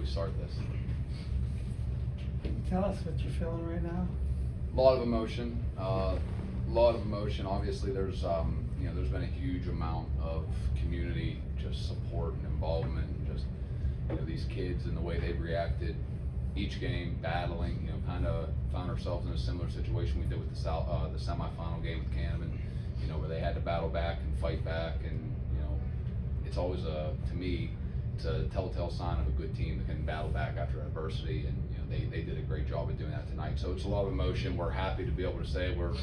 we start this. Tell us what you're feeling right now. A lot of emotion. Obviously, there's there's been a huge amount of community just support and involvement, and just these kids and the way they've reacted each game, battling. Kind of found ourselves in a similar situation we did with the semifinal game with Canevin, where they had to battle back and fight back, and it's always to me, it's a telltale sign of a good team that can battle back after adversity, and they did a great job of doing that tonight. So it's a lot of emotion. We're happy to be able to say we're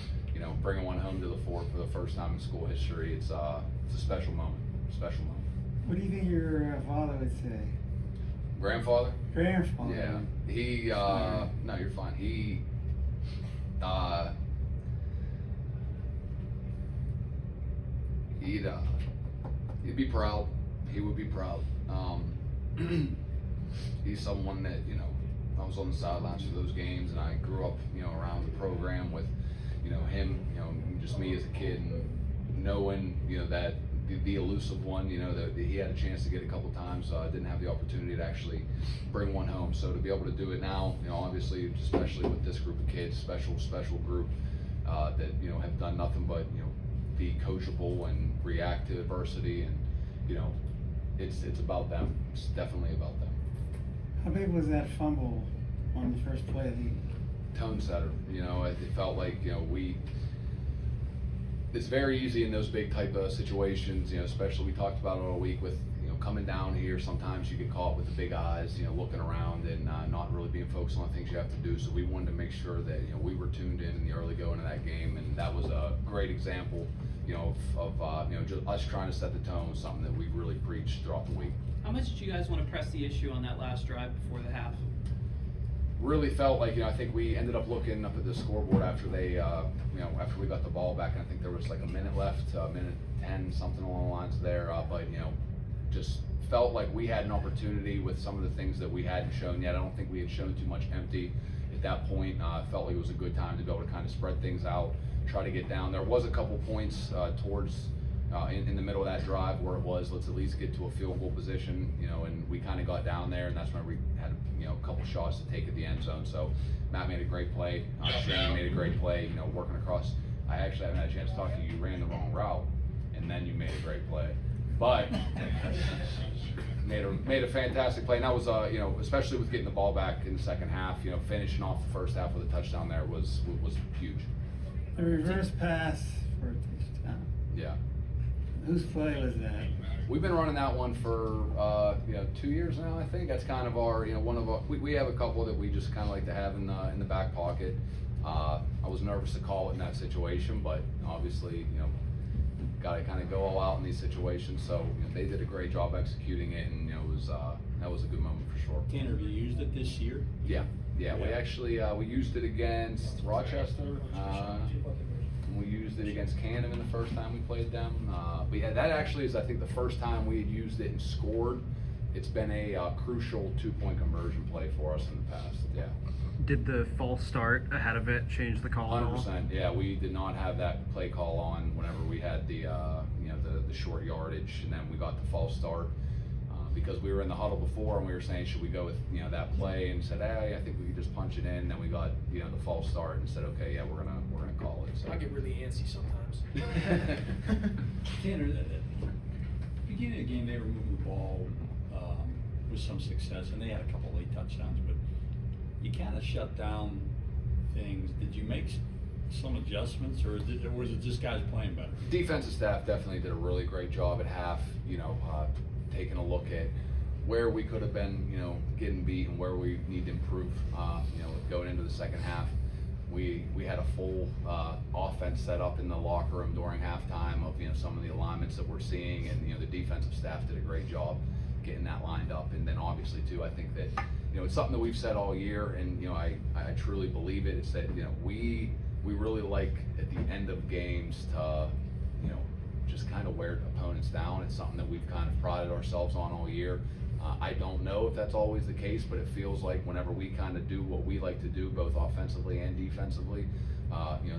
bringing one home to the fort for the first time in school history. It's a special moment. Special moment. What do you think your father would say? Grandfather? Grandfather. Yeah. He no, you're fine. He'd be proud. He would be proud. He's someone that, I was on the sidelines for those games, and I grew up, around the program with, him, just me as a kid, and knowing, that the elusive one, that he had a chance to get a couple times, didn't have the opportunity to actually bring one home. So to be able to do it now, obviously, especially with this group of kids, special group, that, have done nothing but, be coachable and react to adversity, and, it's about them. It's definitely about them. How big was that fumble on the first play? Tone setter. It felt like, it's very easy in those big type of situations, especially we talked about it all week with, coming down here, sometimes you get caught with the big eyes, looking around and not really being focused on the things you have to do. So we wanted to make sure that, we were tuned in the early going of that game, and that was a great example, of just us trying to set the tone, something that we really preached throughout the week. How much did you guys want to press the issue on that last drive before the half? Really felt like, I think we ended up looking up at the scoreboard after they, after we got the ball back, and I think there was like a minute left, minute 10, something along the lines there, but, just felt like we had an opportunity with some of the things that we hadn't shown yet. I don't think we had shown too much empty at that point. Felt like it was a good time to be able to kind of spread things out, try to get down. There was a couple points towards in the middle of that drive where it was, let's at least get to a field goal position, and we kind of got down there, and that's when we had a couple shots to take at the end zone. So Matt made a great play, Shane made a great play, working across. I actually haven't had a chance to talk to you. You ran the wrong route, and then you made a great play, but made a fantastic play. And that was especially with getting the ball back in the second half, finishing off the first half with a touchdown there was huge. The reverse pass for a touchdown. Yeah. Whose play was that? We've been running that one for 2 years now. I think that's kind of our one of our. We have a couple that we just kind of like to have in the back pocket. I was nervous to call it in that situation, but obviously got to kind of go all out in these situations. So they did a great job executing it, and it was that was a good moment for sure. Tanner, have you used it this year? Yeah. We actually we used it against Rochester. We used it against Canevin the first time we played them. But yeah, that actually is, I think, the first time we had used it and scored. It's been a crucial 2-point conversion play for us in the past. Yeah. Did the false start ahead of it change the call at all? 100%. Yeah, we did not have that play call on whenever we had the the short yardage, and then we got the false start because we were in the huddle before and we were saying, should we go with that play, and said, hey, I think we could just punch it in. Then we got the false start and said, okay, yeah, we're gonna call it. So. I get really antsy sometimes. Tanner, at the beginning of the game, they were moving the ball with some success, and they had a couple late touchdowns, but you kind of shut down things. Did you make some adjustments, or was it just guys playing better? Defensive staff definitely did a really great job at half, taking a look at where we could have been, getting beat and where we need to improve, going into the second half. We had a full offense set up in the locker room during halftime of some of the alignments that we're seeing, and the defensive staff did a great job getting that lined up. And then obviously too, I think that it's something that we've said all year, and I truly believe it. It's that we really like at the end of games to just kind of wear opponents down. It's something that we've kind of prided ourselves on all year. I don't know if that's always the case, but it feels like whenever we kind of do what we like to do, both offensively and defensively,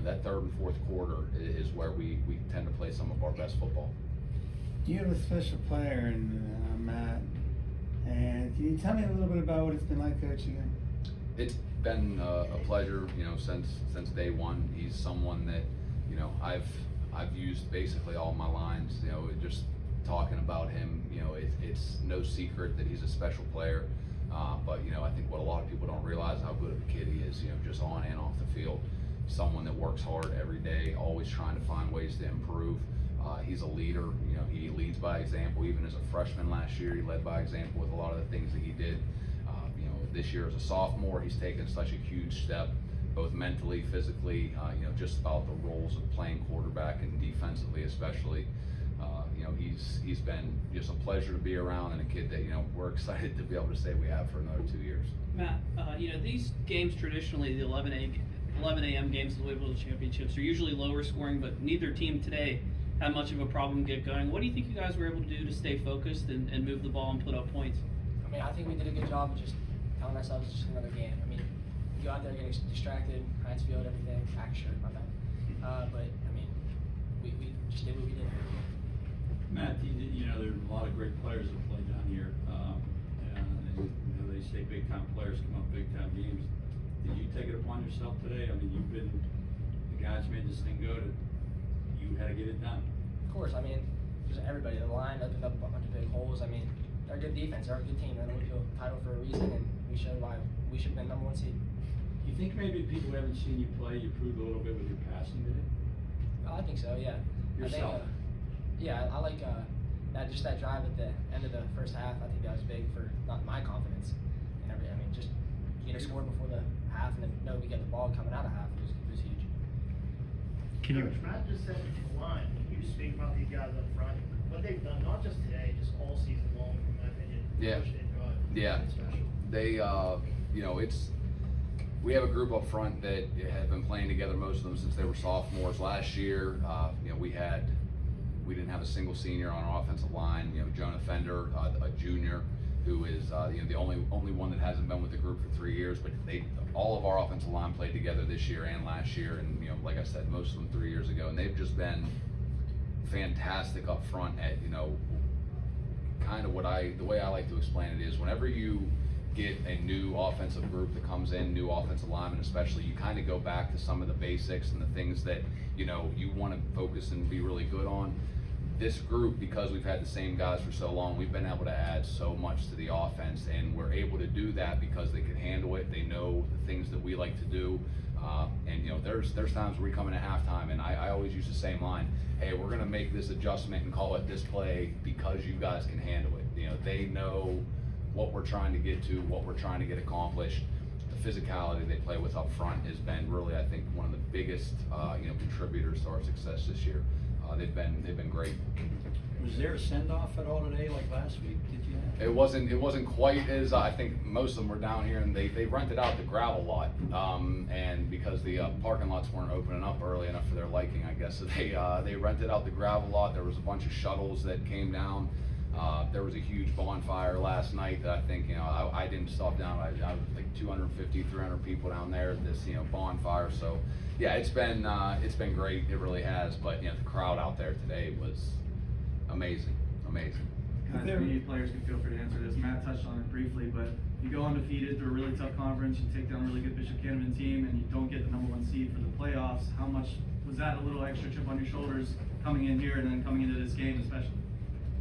that third and fourth quarter is where we tend to play some of our best football. You have a special player in Matt, and Can you tell me a little bit about what it's been like coaching him? It's been a pleasure, since day one. He's someone that, I've used basically all my lines, just talking about him, it's no secret that he's a special player. But, I think what a lot of people don't realize how good of a kid he is, just on and off the field. Someone that works hard every day, always trying to find ways to improve. He's a leader, he leads by example. Even as a freshman last year, he led by example with a lot of the things that he did. This year as a sophomore, he's taken such a huge step, both mentally, physically, just about the roles of playing quarterback and defensively especially. He's been just a pleasure to be around, and a kid that, we're excited to be able to say we have for another 2 years. Matt, these games traditionally, the 11 a.m. games of the Louisville Championships, are usually lower scoring, but neither team today had much of a problem get going. What do you think you guys were able to do to stay focused and move the ball and put up points? I mean, I think we did a good job of just telling ourselves it's just another game. I mean, you go out there, get distracted, Heinz Field, everything. Sure, my bad. But I mean, we just did what we did. Matt, there are a lot of great players that play down here. And they say big time players come up big time games. Did you take it upon yourself today? I mean, you've been the guys made this thing go. You had to get it done. Of course, I mean, just everybody. The line opened up a bunch of big holes. I mean, they're a good defense. They're a good team. They're the Louisville title for a reason, and we showed why we should have been number 1 seed. You think maybe people who haven't seen you play, you proved a little bit with your passing today? I think so. Yeah. Yourself? I like that drive at the end of the first half. I think that was big for not my confidence and everything. I mean, just get a score before the half and then know we get the ball coming out of half was huge. Can you? Coach, Matt just said it from the line. Can you speak about these guys up front? What they've done, not just today, just all season long, in my opinion. Yeah. Coach Dave Dodd, Yeah. it's special. They, we have a group up front that have been playing together, most of them since they were sophomores. Last year, we didn't have a single senior on our offensive line. Jonah Fender, a junior, who is the only one that hasn't been with the group for 3 years. But all of our offensive line played together this year and last year, and like I said, most of them 3 years ago, and they've just been fantastic up front at kind of the way I like to explain it is whenever you get a new offensive group that comes in, new offensive linemen especially, you kind of go back to some of the basics and the things that you want to focus and be really good on. This group, because we've had the same guys for so long, we've been able to add so much to the offense, and we're able to do that because they can handle it. They know the things that we like to do, and there's times where we come in at halftime, and I always use the same line: hey, we're gonna make this adjustment and call it this play because you guys can handle it. They know what we're trying to get to, what we're trying to get accomplished. The physicality they play with up front has been really, I think, one of the biggest contributors to our success this year. They've been great. Was there a send-off at all today, like last week? Did you have? It wasn't quite as I think most of them were down here, and they rented out the gravel lot, and because the parking lots weren't opening up early enough for their liking, I guess, so they rented out the gravel lot. There was a bunch of shuttles that came down. There was a huge bonfire last night that I think, I didn't stop down. I was like 250, 300 people down there at this, bonfire. So yeah, it's been great. It really has. But the crowd out there today was amazing. Guys, any players can feel free to answer this. Matt touched on it briefly, but you go undefeated through a really tough conference, you take down a really good Bishop Canevin team, and you don't get the #1 seed for the playoffs. How much was that a little extra chip on your shoulders coming in here and then coming into this game especially?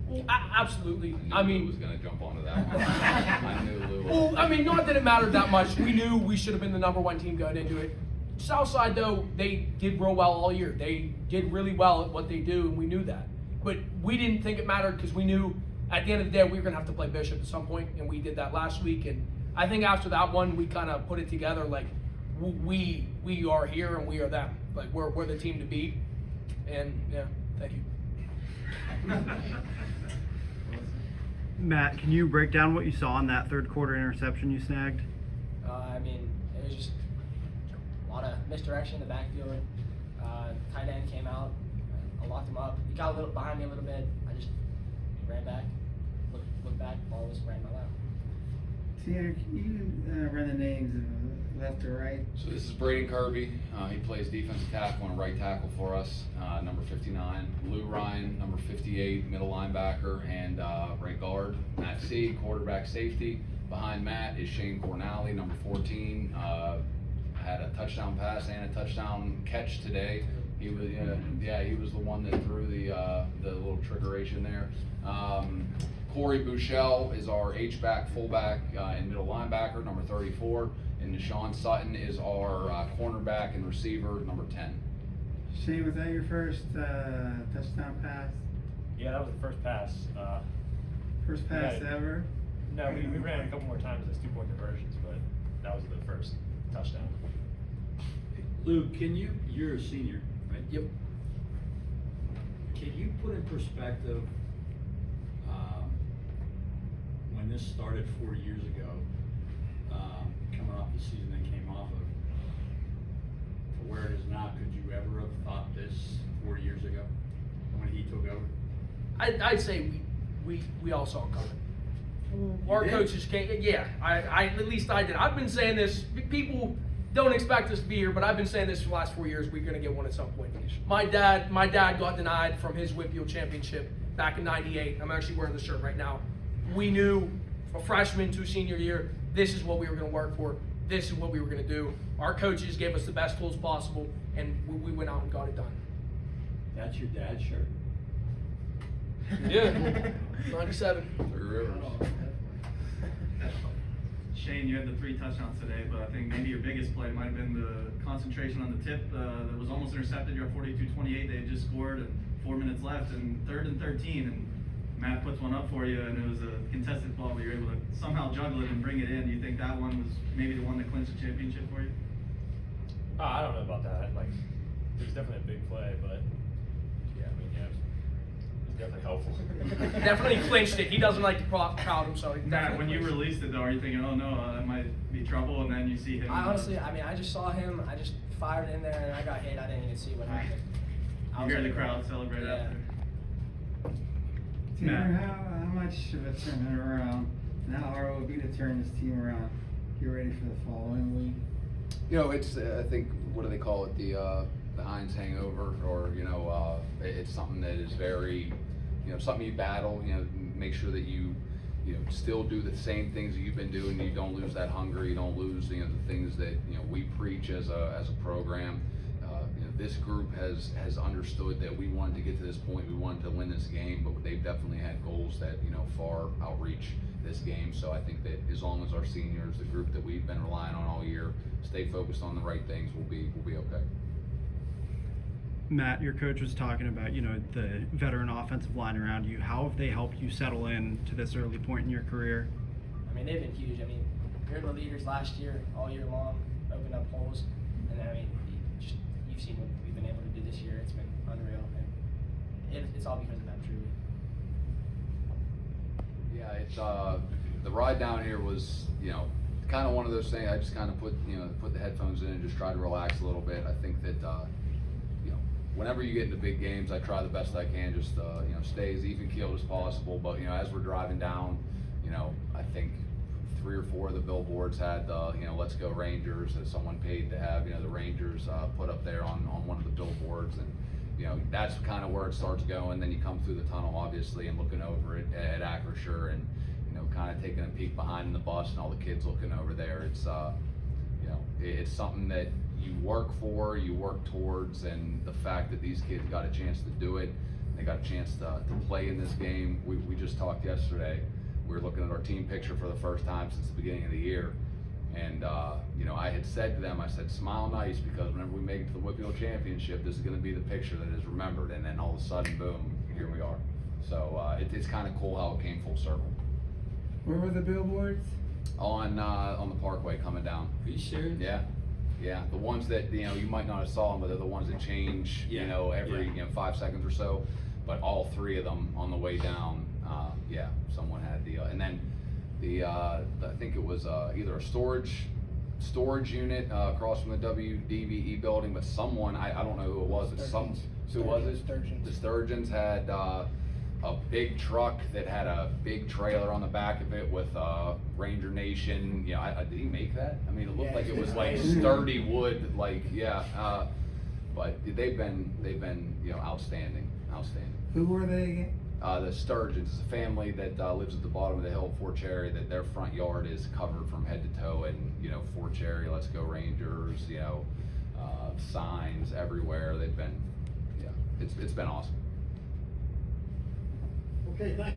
Well, absolutely. I knew Lou was gonna jump onto that one. I knew Lou. Well, I mean, not that it mattered that much. We knew we should have been the #1 team going into it. Southside, though, they did real well all year. They did really well at what they do, and we knew that. But we didn't think it mattered because we knew at the end of the day we were going to have to play Bishop at some point, and we did that last week. And I think after that one, we kind of put it together like we are here and we are them. Like we're the team to beat. And yeah, thank you. Matt, can you break down what you saw in that third quarter interception you snagged? I mean, it was just a lot of misdirection in the backfield. Tight end came out. I locked him up. He got a little behind me a little bit. I just ran back, looked back, ball was right in my lap. Tanner, can you run the names of left to right? So this is Braden Kirby. He plays defensive tackle and right tackle for us, number 59. Lou Ryan, number 58, middle linebacker and right guard. Matt C, quarterback safety. Behind Matt is Shane Cornally, number 14. Had a touchdown pass and a touchdown catch today. He was he was the one that threw the little trickeration there. Corey Bouchel is our H-back, fullback, and middle linebacker, number 34. And Deshaun Sutton is our cornerback and receiver, number 10. Shane, was that your first touchdown pass? Yeah, that was the first pass. First pass Yeah. ever? No, we ran it a couple more times as 2-point conversions, but that was the first touchdown. Lou, you're a senior, right? Yep. Can you put in perspective, when this started 4 years ago, coming off the season they came off of, to where it is now, could you ever have thought this 4 years ago, when he took over? I'd say we all saw it coming. You Our did? coaches came, yeah, I at least I did. I've been saying this, people don't expect us to be here, but I've been saying this for the last 4 years, we're gonna get one at some point. My dad got denied from his Whitfield championship back in '98. I'm actually wearing the shirt right now. We knew a freshman to senior year, this is what we were gonna work for, this is what we were gonna do. Our coaches gave us the best tools possible, and we went out and got it done. That's your dad's shirt? Yeah, 97. Three Rivers. Shane, you had the 3 touchdowns today, but I think maybe your biggest play might have been the concentration on the tip that was almost intercepted. You're at 42-28. They had just scored, and 4 minutes left, and 3rd and 13, and Matt puts one up for you, and it was a contested ball, but you're able to somehow juggle it and bring it in. Do you think that one was maybe the one that clinched the championship for you? I don't know about that. Like, it was definitely a big play, but yeah, I mean, yeah, it was definitely helpful. Definitely clinched it. He doesn't like to crowd him, so he Matt, when definitely you clinched it. released it, though, are you thinking, oh no, that might be trouble, and then you see him? I honestly, I mean, I just saw him. I just fired in there, and I got hit. I didn't even see what happened. I You was hear the like, crowd celebrate yeah. after. Tanner, Matt. how much of a turn around, and how hard it would be to turn this team around, get ready for the following week? You know, it's I think what do they call it, the Heinz hangover, or it's something that is very, something you battle. Make sure that you still do the same things that you've been doing. You don't lose that hunger. You don't lose the things that we preach as a program. This group has understood that we wanted to get to this point. We wanted to win this game, but they've definitely had goals that far outreach this game. So I think that as long as our seniors, the group that we've been relying on all year, stay focused on the right things, we'll be okay. Matt, your coach was talking about, the veteran offensive line around you. How have they helped you settle in to this early point in your career? I mean, they've been huge. I mean, we were the leaders last year, all year long, opened up holes, and I mean, you've seen what we've been able to do this year. It's been unreal, and it's all because of them, truly. Yeah, it's the ride down here was kind of one of those things. I just kind of put the headphones in and just try to relax a little bit. I think that whenever you get into big games, I try the best I can just stay as even keeled as possible. But as we're driving down, I think 3 or 4 of the billboards had "Let's Go Rangers," that someone paid to have the Rangers put up there on one of the billboards, and that's kind of where it starts going. Then you come through the tunnel, obviously, and looking over it at Acrisure, and kind of taking a peek behind the bus and all the kids looking over there. It's it's something that you work for, you work towards, and the fact that these kids got a chance to do it, they got a chance to play in this game. We just talked yesterday. We were looking at our team picture for the first time since the beginning of the year. And, I had said to them, I said, smile nice, because whenever we make it to the Whitfield Championship, this is going to be the picture that is remembered. And then all of a sudden, boom, here we are. So it's kind of cool how it came full circle. Where were the billboards? On the Parkway coming down. Are you serious? Yeah. The ones that, you might not have saw them, but they're the ones that change, every, 5 seconds or so. But all 3 of them on the way down, someone had and then I think it was either a storage unit across from the WDVE building, but someone, I don't know who it was, but who was it? Sturgeons. The Sturgeons had a big truck that had a big trailer on the back of it with Ranger Nation. You know, did he make that? I mean, it looked like it was like sturdy wood, like but they've been outstanding. Who were they again? The Sturgeons is a family that lives at the bottom of the hill, Fort Cherry. That their front yard is covered from head to toe, and Fort Cherry, let's go Rangers. Signs everywhere. They've been, it's been awesome. Okay, thank